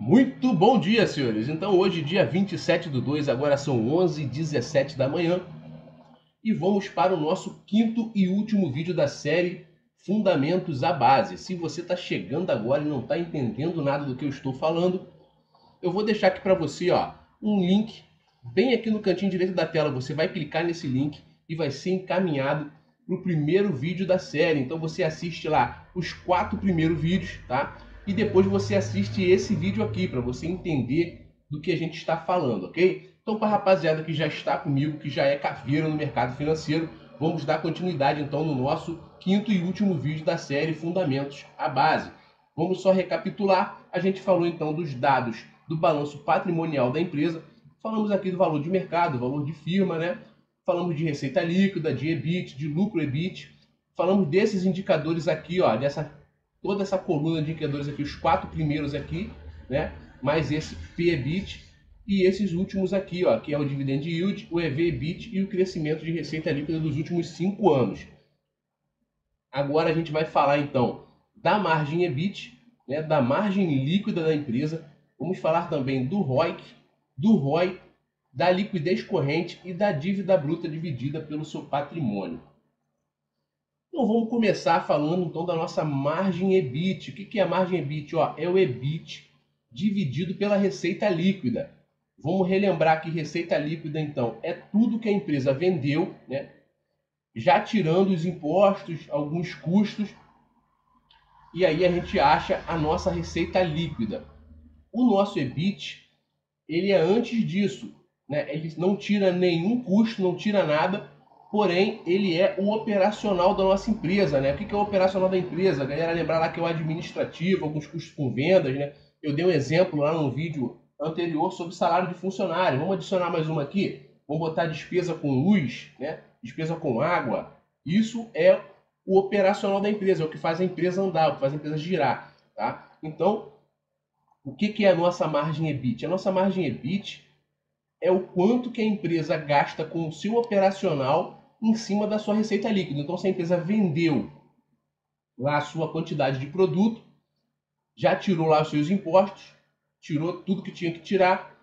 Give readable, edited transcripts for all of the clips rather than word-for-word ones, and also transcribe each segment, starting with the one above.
Muito bom dia, senhores. Então hoje, dia 27/2, agora são 11h17 da manhã e vamos para o nosso quinto e último vídeo da série Fundamentos à Base. Se você está chegando agora e não está entendendo nada do que eu estou falando, eu vou deixar aqui para você um link bem aqui no cantinho direito da tela. Você vai clicar nesse link e vai ser encaminhado para o primeiro vídeo da série. Então você assiste lá os 4 primeiros vídeos, tá? E depois você assiste esse vídeo aqui para você entender do que a gente está falando, ok? Então, para a rapaziada que já está comigo, que já é caveira no mercado financeiro, vamos dar continuidade então no nosso quinto e último vídeo da série Fundamentos à Base. Vamos só recapitular. A gente falou então dos dados do balanço patrimonial da empresa, falamos aqui do valor de mercado, valor de firma, né? Falamos de receita líquida, de EBIT, de lucro EBIT. Falamos desses indicadores aqui, toda essa coluna de indicadores aqui, os 4 primeiros aqui, né? Mais esse PEBIT e esses últimos aqui, que é o Dividend Yield, o EV/EBIT e o crescimento de receita líquida dos últimos 5 anos. Agora a gente vai falar então da margem EBIT, né? Da margem líquida da empresa. Vamos falar também do ROIC, do ROI, da liquidez corrente e da dívida bruta dividida pelo seu patrimônio. Então vamos começar falando então da nossa margem EBIT. O que é a margem EBIT? É o EBIT dividido pela receita líquida. Vamos relembrar que receita líquida então é tudo que a empresa vendeu, né? Já tirando os impostos, alguns custos, e aí a gente acha a nossa receita líquida. O nosso EBIT, ele é antes disso, né? Ele não tira nenhum custo, não tira nada, porém ele é o operacional da nossa empresa, né? O que é o operacional da empresa? A galera lembrar lá que é o administrativo, alguns custos com vendas, né? Eu dei um exemplo lá no vídeo anterior sobre salário de funcionário. Vamos adicionar mais uma aqui? Vamos botar despesa com luz, né? Despesa com água. Isso é o operacional da empresa, é o que faz a empresa andar, o que faz a empresa girar, tá? Então, o que é a nossa margem EBIT? A nossa margem EBIT é o quanto que a empresa gasta com o seu operacional em cima da sua receita líquida. Então, se a empresa vendeu lá a sua quantidade de produto, já tirou lá os seus impostos, tirou tudo que tinha que tirar,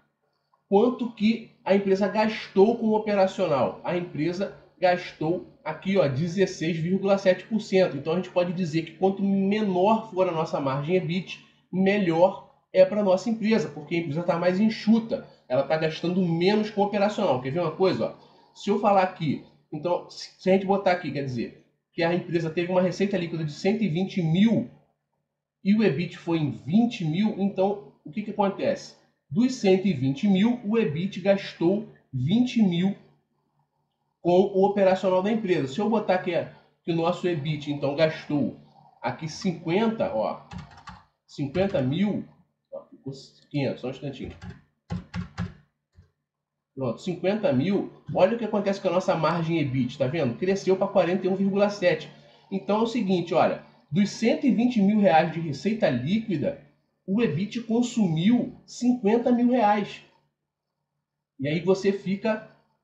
quanto que a empresa gastou com o operacional? A empresa gastou aqui 16,7%. Então, a gente pode dizer que quanto menor for a nossa margem EBIT, melhor é para a nossa empresa, porque a empresa está mais enxuta, ela está gastando menos com o operacional. Quer ver uma coisa? Se eu falar aqui, então, se a gente botar aqui, quer dizer, que a empresa teve uma receita líquida de 120 mil e o EBIT foi em 20 mil, então, o que acontece? Dos 120 mil, o EBIT gastou 20 mil com o operacional da empresa. Se eu botar aqui que o nosso EBIT, então, gastou aqui 50 mil, ficou 500, só um instantinho. Pronto, 50 mil. Olha o que acontece com a nossa margem EBIT, tá vendo? Cresceu para 41,7. Então é o seguinte, olha, dos 120 mil reais de receita líquida, o EBIT consumiu 50 mil reais. E aí você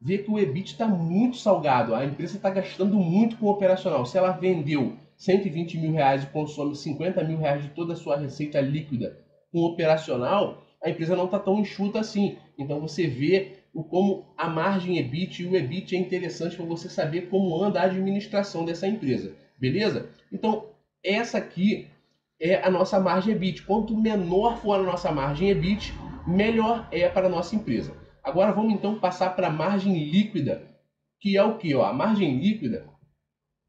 vê que o EBIT está muito salgado. A empresa está gastando muito com o operacional. Se ela vendeu 120 mil reais e consome 50 mil reais de toda a sua receita líquida com o operacional, a empresa não está tão enxuta assim. Então você vê como a margem EBIT e o EBIT é interessante para você saber como anda a administração dessa empresa. Beleza? Então essa aqui é a nossa margem EBIT. Quanto menor for a nossa margem EBIT, melhor é para a nossa empresa. Agora vamos então passar para a margem líquida, que é o que? A margem líquida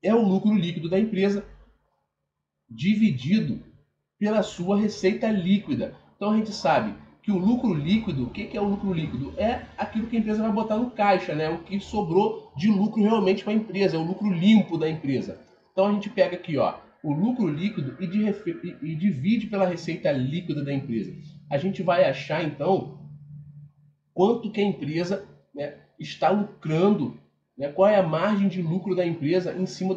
é o lucro líquido da empresa dividido pela sua receita líquida. Então a gente sabe que o lucro líquido, o que é o lucro líquido? É aquilo que a empresa vai botar no caixa, né? O que sobrou de lucro realmente para a empresa, é o lucro limpo da empresa. Então a gente pega aqui, ó, o lucro líquido e divide pela receita líquida da empresa. A gente vai achar então quanto que a empresa, né, está lucrando, né? Qual é a margem de lucro da empresa em cima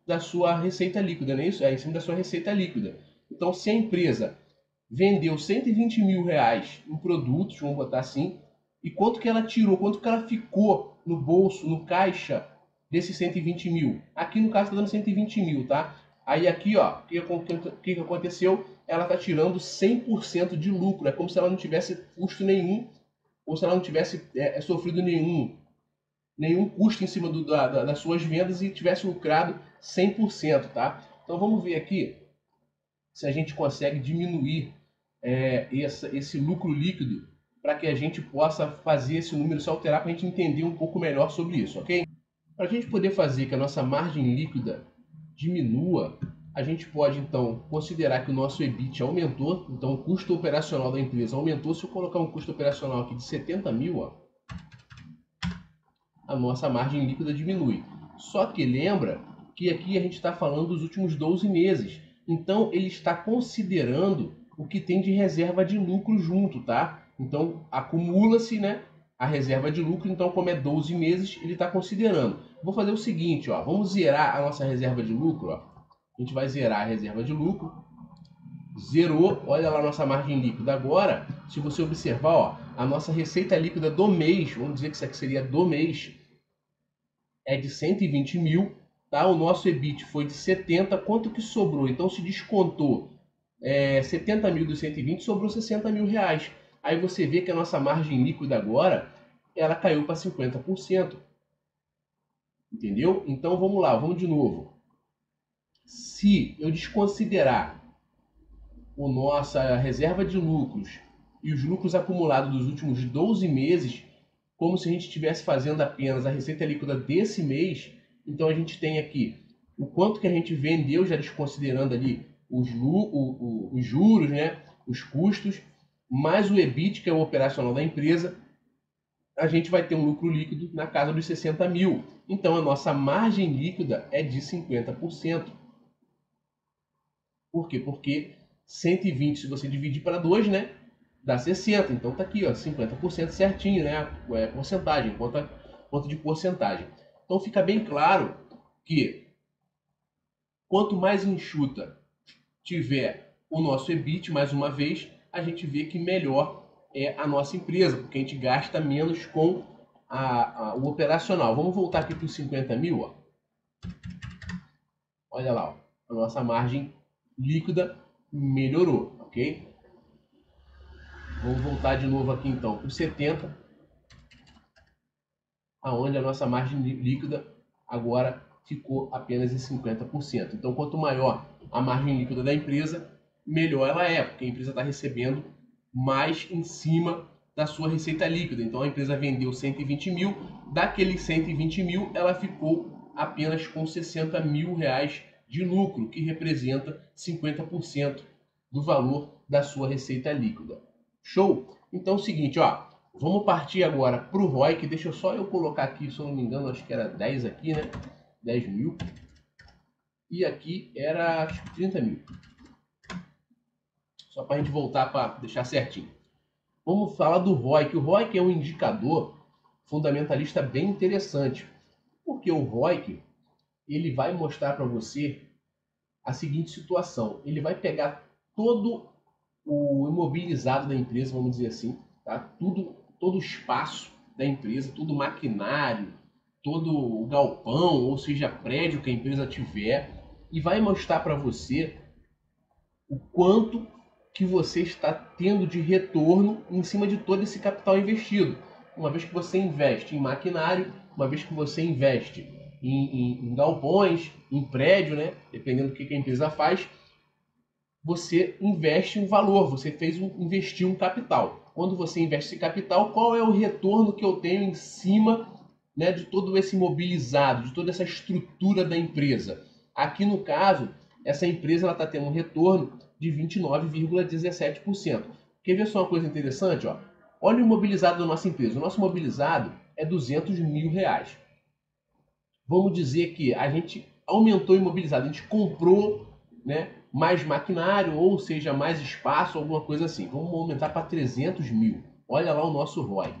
da sua receita líquida, não é isso? É em cima da sua receita líquida. Então, se a empresa vendeu 120 mil reais em produtos, vamos botar assim, e quanto que ela tirou, quanto que ela ficou no bolso, no caixa desses 120 mil? Aqui no caso está dando 120 mil, tá? Aí aqui, ó, o que aconteceu? Ela está tirando 100% de lucro, é como se ela não tivesse custo nenhum, ou se ela não tivesse sofrido nenhum custo em cima das suas vendas e tivesse lucrado 100%, tá? Então vamos ver aqui se a gente consegue diminuir esse lucro líquido para que a gente possa fazer esse número se alterar para a gente entender um pouco melhor sobre isso, ok? Para a gente poder fazer que a nossa margem líquida diminua, a gente pode então considerar que o nosso EBIT aumentou, então o custo operacional da empresa aumentou. Se eu colocar um custo operacional aqui de 70 mil, ó, a nossa margem líquida diminui. Só que lembra que aqui a gente está falando dos últimos 12 meses. Então ele está considerando o que tem de reserva de lucro junto, tá? Então acumula-se, né, a reserva de lucro. Então, como é 12 meses, ele está considerando. Vou fazer o seguinte, ó, vamos zerar a nossa reserva de lucro. Ó. A gente vai zerar a reserva de lucro. Zerou, olha lá a nossa margem líquida. Agora, se você observar, ó, a nossa receita líquida do mês, vamos dizer que isso aqui seria do mês, é de 120 mil, tá? O nosso EBIT foi de 70, quanto que sobrou? Então se descontou 70 mil dos 120, sobrou 60 mil reais. Aí você vê que a nossa margem líquida agora, ela caiu para 50%. Entendeu? Então vamos lá, vamos de novo. Se eu desconsiderar a nossa reserva de lucros e os lucros acumulados dos últimos 12 meses, como se a gente estivesse fazendo apenas a receita líquida desse mês, então a gente tem aqui o quanto que a gente vendeu, já desconsiderando ali os juros, né, os custos, mais o EBIT, que é o operacional da empresa, a gente vai ter um lucro líquido na casa dos 60 mil. Então a nossa margem líquida é de 50%. Por quê? Porque 120, se você dividir para 2, né, dá 60. Então tá aqui, ó, 50% certinho, né? É porcentagem, conta de porcentagem. Então fica bem claro que quanto mais enxuta tiver o nosso EBIT, mais uma vez, a gente vê que melhor é a nossa empresa, porque a gente gasta menos com o operacional. Vamos voltar aqui para os 50 mil, ó. Olha lá, ó, a nossa margem líquida melhorou, ok? Vamos voltar de novo aqui então para os 70, aonde a nossa margem líquida agora ficou apenas em 50%. Então, quanto maior a margem líquida da empresa, melhor ela é, porque a empresa está recebendo mais em cima da sua receita líquida. Então, a empresa vendeu 120 mil, daqueles 120 mil, ela ficou apenas com 60 mil reais de lucro, que representa 50% do valor da sua receita líquida. Show? Então é o seguinte, ó, vamos partir agora para o ROIC. Deixa só eu colocar aqui, se eu não me engano, acho que era 10 aqui, né? 10 mil. E aqui era, acho que 30 mil. Só para a gente voltar para deixar certinho. Vamos falar do ROIC. O ROIC é um indicador fundamentalista bem interessante. Porque o ROIC, ele vai mostrar para você a seguinte situação. Ele vai pegar todo o imobilizado da empresa, vamos dizer assim, tá? Todo o espaço da empresa, todo o maquinário, todo o galpão, ou seja, prédio que a empresa tiver, e vai mostrar para você o quanto que você está tendo de retorno em cima de todo esse capital investido. Uma vez que você investe em maquinário, uma vez que você investe em galpões, em prédio, né? Dependendo do que a empresa faz, você investe um valor, você investiu um capital. Quando você investe esse capital, qual é o retorno que eu tenho em cima, né, de todo esse imobilizado, de toda essa estrutura da empresa? Aqui no caso, essa empresa está tendo um retorno de 29,17%. Quer ver só uma coisa interessante? Ó? Olha o imobilizado da nossa empresa. O nosso imobilizado é R$200 mil. Vamos dizer que a gente aumentou o imobilizado, a gente comprou, né, mais maquinário, ou seja, mais espaço, alguma coisa assim. Vamos aumentar para 300 mil. Olha lá o nosso ROIC.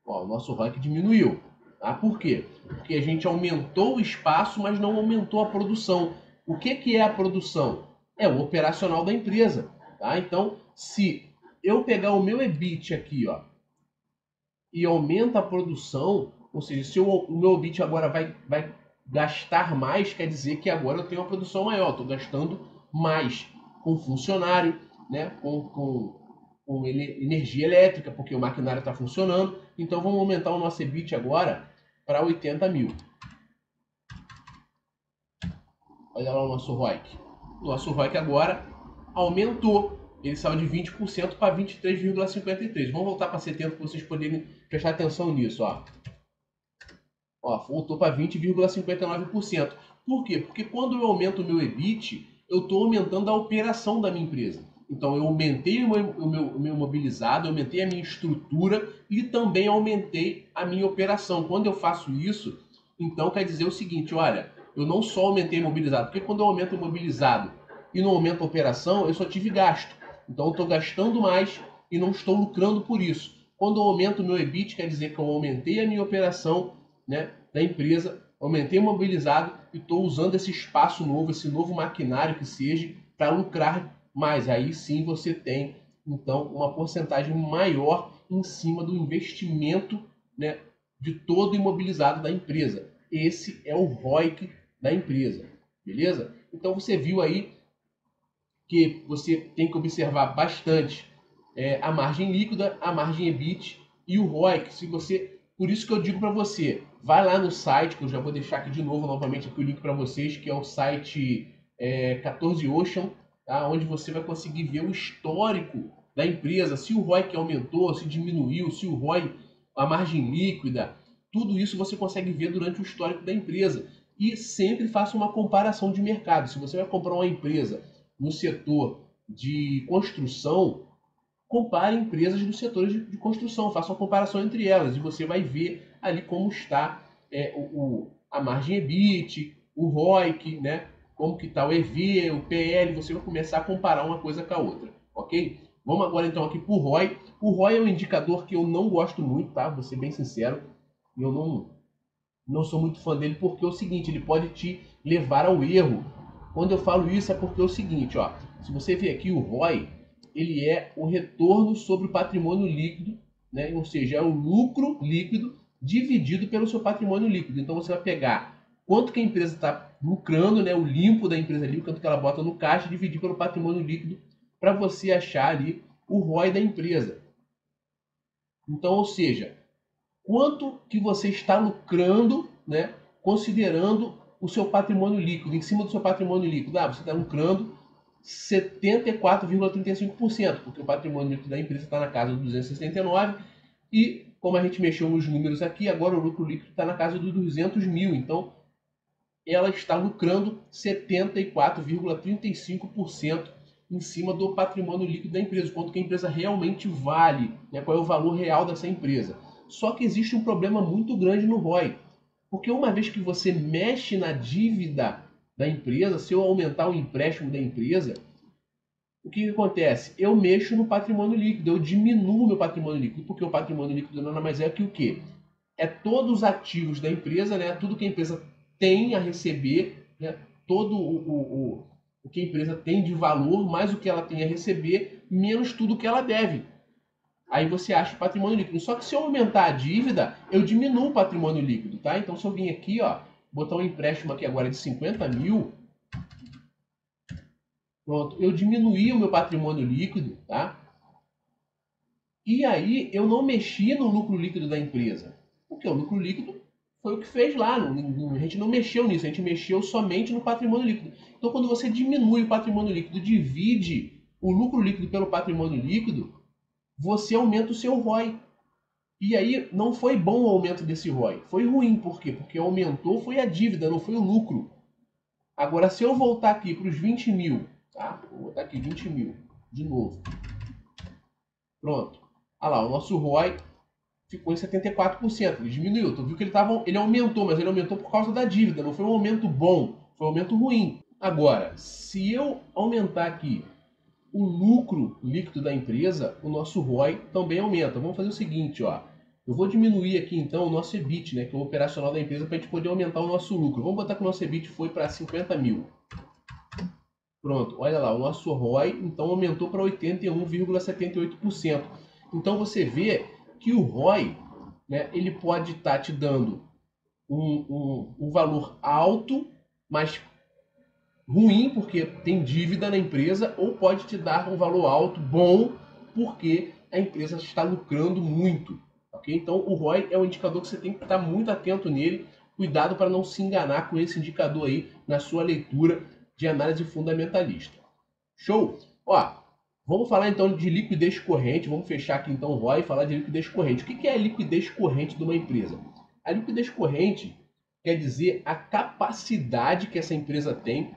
Ó, o nosso ROIC diminuiu. Tá? Por quê? Porque a gente aumentou o espaço, mas não aumentou a produção. O que é a produção? É o operacional da empresa. Tá? Então, se eu pegar o meu EBIT aqui, ó, e aumenta a produção, ou seja, se o meu EBIT agora vai gastar mais, quer dizer que agora eu tenho uma produção maior, estou gastando mais com funcionário, né, com energia elétrica, porque o maquinário está funcionando. Então vamos aumentar o nosso EBIT agora para 80 mil. Olha lá o nosso ROIC. O nosso ROIC agora aumentou. Ele saiu de 20% para 23,53%. Vamos voltar para 70% para vocês poderem prestar atenção nisso. Ó, voltou para 20,59%. Por quê? Porque quando eu aumento o meu EBIT, eu estou aumentando a operação da minha empresa. Então eu aumentei o meu mobilizado, eu aumentei a minha estrutura e também aumentei a minha operação. Quando eu faço isso, então quer dizer o seguinte, olha, eu não só aumentei o mobilizado, porque quando eu aumento o mobilizado e não aumento a operação, eu só tive gasto. Então eu estou gastando mais e não estou lucrando por isso. Quando eu aumento o meu EBIT, quer dizer que eu aumentei a minha operação, né, da empresa, aumentei o mobilizado e estou usando esse espaço novo, esse novo maquinário que seja, para lucrar mais. Aí sim você tem, então, uma porcentagem maior em cima do investimento, né, de todo o imobilizado da empresa. Esse é o ROIC da empresa, beleza? Então você viu aí que você tem que observar bastante a margem líquida, a margem EBIT e o ROIC. Se você, por isso que eu digo para você, vai lá no site, que eu já vou deixar aqui de novo, novamente, aqui o link para vocês, que é o site 14ocean, tá? Onde você vai conseguir ver o histórico da empresa, se o ROIC aumentou, se diminuiu, se o ROI, a margem líquida, tudo isso você consegue ver durante o histórico da empresa. E sempre faça uma comparação de mercado. Se você vai comprar uma empresa no setor de construção, compare empresas do setor de construção, faça uma comparação entre elas e você vai ver ali como está a margem EBIT, o ROIC, né? Como que está o EV, o PL, você vai começar a comparar uma coisa com a outra, ok? Vamos agora então aqui para o ROI. O ROI é um indicador que eu não gosto muito, tá? Vou ser bem sincero, eu não sou muito fã dele porque é o seguinte, ele pode te levar ao erro. Quando eu falo isso é porque é o seguinte, ó, se você ver aqui o ROI, ele é o retorno sobre o patrimônio líquido, né? Ou seja, é o lucro líquido dividido pelo seu patrimônio líquido. Então você vai pegar quanto que a empresa está lucrando, né? O limpo da empresa ali, quanto que ela bota no caixa, dividir pelo patrimônio líquido para você achar ali o ROI da empresa. Então, ou seja, quanto que você está lucrando, né, considerando o seu patrimônio líquido, em cima do seu patrimônio líquido. Você está lucrando 74,35%, porque o patrimônio líquido da empresa está na casa de 269 e, como a gente mexeu nos números aqui, agora o lucro líquido está na casa dos 200 mil. Então, ela está lucrando 74,35% em cima do patrimônio líquido da empresa, quanto que a empresa realmente vale, né, qual é o valor real dessa empresa. Só que existe um problema muito grande no ROI, porque uma vez que você mexe na dívida da empresa, se eu aumentar o empréstimo da empresa, o que acontece? Eu mexo no patrimônio líquido, eu diminuo o meu patrimônio líquido, porque o patrimônio líquido nada mais é que o quê? É todos os ativos da empresa, né? Tudo que a empresa tem a receber, né? Todo o que a empresa tem de valor, mais o que ela tem a receber, menos tudo que ela deve. Aí você acha o patrimônio líquido. Só que se eu aumentar a dívida, eu diminuo o patrimônio líquido, tá? Então se eu vir aqui, ó, botar um empréstimo aqui agora de 50 mil, pronto, eu diminuí o meu patrimônio líquido, tá? E aí eu não mexi no lucro líquido da empresa. Porque o lucro líquido foi o que fez lá. A gente não mexeu nisso, a gente mexeu somente no patrimônio líquido. Então quando você diminui o patrimônio líquido, divide o lucro líquido pelo patrimônio líquido, você aumenta o seu ROI. E aí não foi bom o aumento desse ROI. Foi ruim, por quê? Porque aumentou foi a dívida, não foi o lucro. Agora, se eu voltar aqui para os 20 mil, tá? Vou botar aqui 20 mil de novo. Pronto. Olha lá, o nosso ROI ficou em 74%. Ele diminuiu. Tu viu que ele aumentou, mas ele aumentou por causa da dívida. Não foi um aumento bom, foi um aumento ruim. Agora, se eu aumentar aqui o lucro líquido da empresa, o nosso ROI também aumenta. Vamos fazer o seguinte, ó. Eu vou diminuir aqui então o nosso EBIT, né, que é o operacional da empresa, para a gente poder aumentar o nosso lucro. Vamos botar que o nosso EBIT foi para 50 mil. Pronto, olha lá, o nosso ROI então aumentou para 81,78%. Então você vê que o ROI, né, ele pode estar te dando um valor alto, mas ruim porque tem dívida na empresa, ou pode te dar um valor alto, bom, porque a empresa está lucrando muito. Okay? Então o ROI é um indicador que você tem que estar muito atento nele, cuidado para não se enganar com esse indicador aí na sua leitura de análise fundamentalista. Show? Ó, vamos falar então de liquidez corrente, vamos fechar aqui então o ROI e falar de liquidez corrente. O que é a liquidez corrente de uma empresa? A liquidez corrente quer dizer a capacidade que essa empresa tem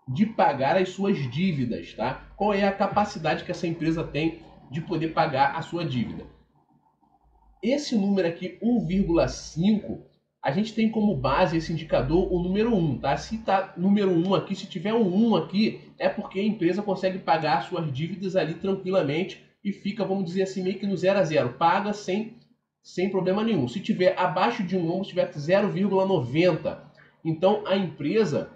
de pagar as suas dívidas, tá? Qual é a capacidade que essa empresa tem de poder pagar a sua dívida? Esse número aqui, 1,5, a gente tem como base esse indicador o número 1, tá? Se tá número 1 aqui, se tiver um 1 aqui, é porque a empresa consegue pagar suas dívidas ali tranquilamente e fica, vamos dizer assim, meio que no 0 a 0, paga sem problema nenhum. Se tiver abaixo de um 1, se tiver 0,90, então a empresa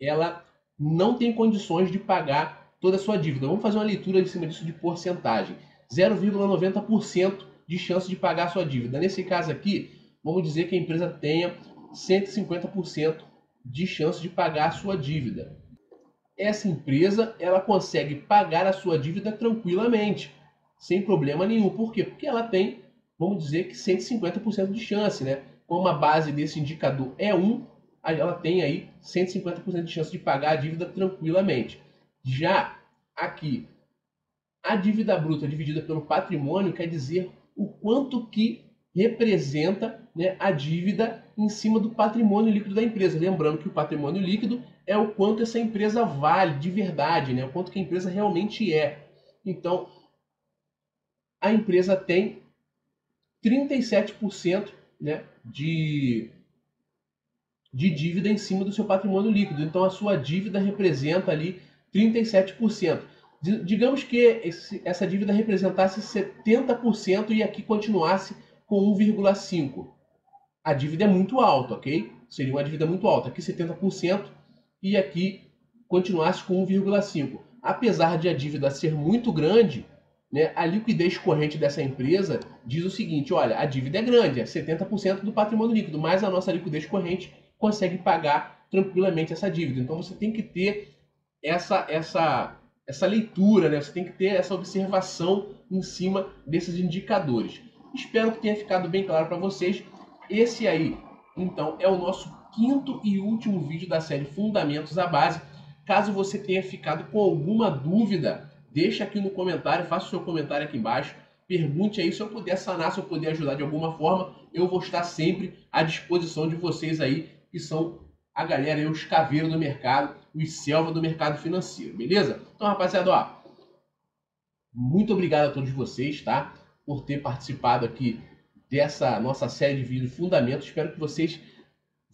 ela não tem condições de pagar toda a sua dívida. Vamos fazer uma leitura em cima disso de porcentagem. 0,90% de chance de pagar a sua dívida. Nesse caso aqui, vamos dizer que a empresa tenha 150% de chance de pagar a sua dívida. Essa empresa, ela consegue pagar a sua dívida tranquilamente, sem problema nenhum. Por quê? Porque ela tem, vamos dizer que 150% de chance, né? Como a base desse indicador é 1, ela tem aí 150% de chance de pagar a dívida tranquilamente. Já aqui, a dívida bruta dividida pelo patrimônio quer dizer o quanto que representa, né, a dívida em cima do patrimônio líquido da empresa. Lembrando que o patrimônio líquido é o quanto essa empresa vale de verdade, né, o quanto que a empresa realmente é. Então, a empresa tem 37%, né, de dívida em cima do seu patrimônio líquido. Então, a sua dívida representa ali 37%. Digamos que essa dívida representasse 70% e aqui continuasse com 1,5%. A dívida é muito alta, ok? Seria uma dívida muito alta. Aqui 70% e aqui continuasse com 1,5%. Apesar de a dívida ser muito grande, né, a liquidez corrente dessa empresa diz o seguinte, olha, a dívida é grande, é 70% do patrimônio líquido, mas a nossa liquidez corrente consegue pagar tranquilamente essa dívida. Então você tem que ter essa leitura, né? Você tem que ter essa observação em cima desses indicadores. Espero que tenha ficado bem claro para vocês. Esse aí, então, é o nosso quinto e último vídeo da série Fundamentos à Base. Caso você tenha ficado com alguma dúvida, deixa aqui no comentário, faça o seu comentário aqui embaixo. Pergunte aí, se eu puder sanar, se eu puder ajudar de alguma forma, eu vou estar sempre à disposição de vocês aí, que são a galera aí, os caveiros do mercado, os selva do mercado financeiro, beleza? Então, rapaziada, ó, muito obrigado a todos vocês, tá? Por ter participado aqui dessa nossa série de vídeos Fundamentos. Espero que vocês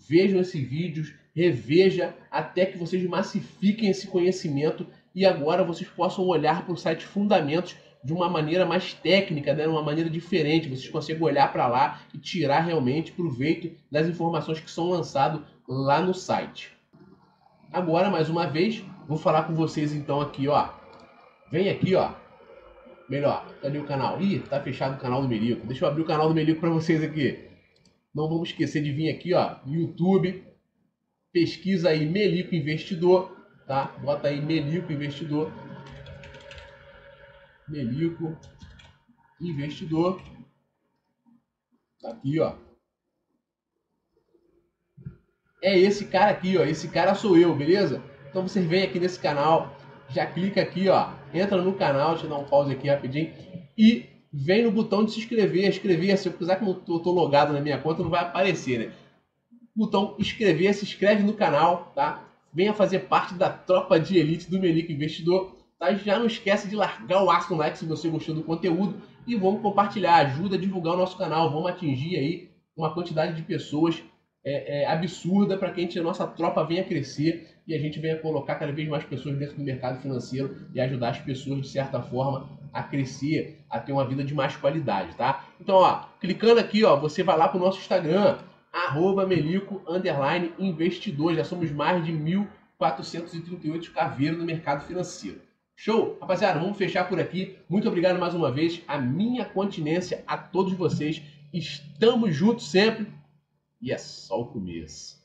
vejam esses vídeos, revejam, até que vocês massifiquem esse conhecimento e agora vocês possam olhar para o site Fundamentos de uma maneira mais técnica, né? Uma maneira diferente. Vocês conseguem olhar para lá e tirar realmente proveito das informações que são lançadas lá no site. Agora, mais uma vez, vou falar com vocês então aqui, ó. Vem aqui, ó. Melhor, cadê o canal? Ih, tá fechado o canal do Melico. Deixa eu abrir o canal do Melico para vocês aqui. Não vamos esquecer de vir aqui, ó, no YouTube. Pesquisa aí Melico Investidor, tá? Bota aí Melico Investidor. Melico Investidor. Tá aqui, ó. É esse cara aqui, ó. Esse cara sou eu, beleza? Então vocês vêm aqui nesse canal, já clica aqui, ó. Entra no canal, deixa eu dar um pause aqui rapidinho. E vem no botão de se inscrever, inscrever-se. Apesar que eu tô logado na minha conta, não vai aparecer, né? botão inscrever, se inscreve no canal, tá? Venha fazer parte da tropa de elite do Melico Investidor, tá? E já não esquece de largar o aço no like se você gostou do conteúdo e vamos compartilhar, ajuda a divulgar o nosso canal, vamos atingir aí uma quantidade de pessoas absurda para que a nossa tropa venha crescer e a gente venha colocar cada vez mais pessoas dentro do mercado financeiro e ajudar as pessoas, de certa forma, a crescer, a ter uma vida de mais qualidade, tá? Então, ó, clicando aqui, ó, você vai lá para o nosso Instagram, @melico_investidor. Já somos mais de 1.438 caveiros no mercado financeiro. Show? Rapaziada, vamos fechar por aqui. Muito obrigado mais uma vez. A minha continência a todos vocês. Estamos juntos sempre. E é só o começo.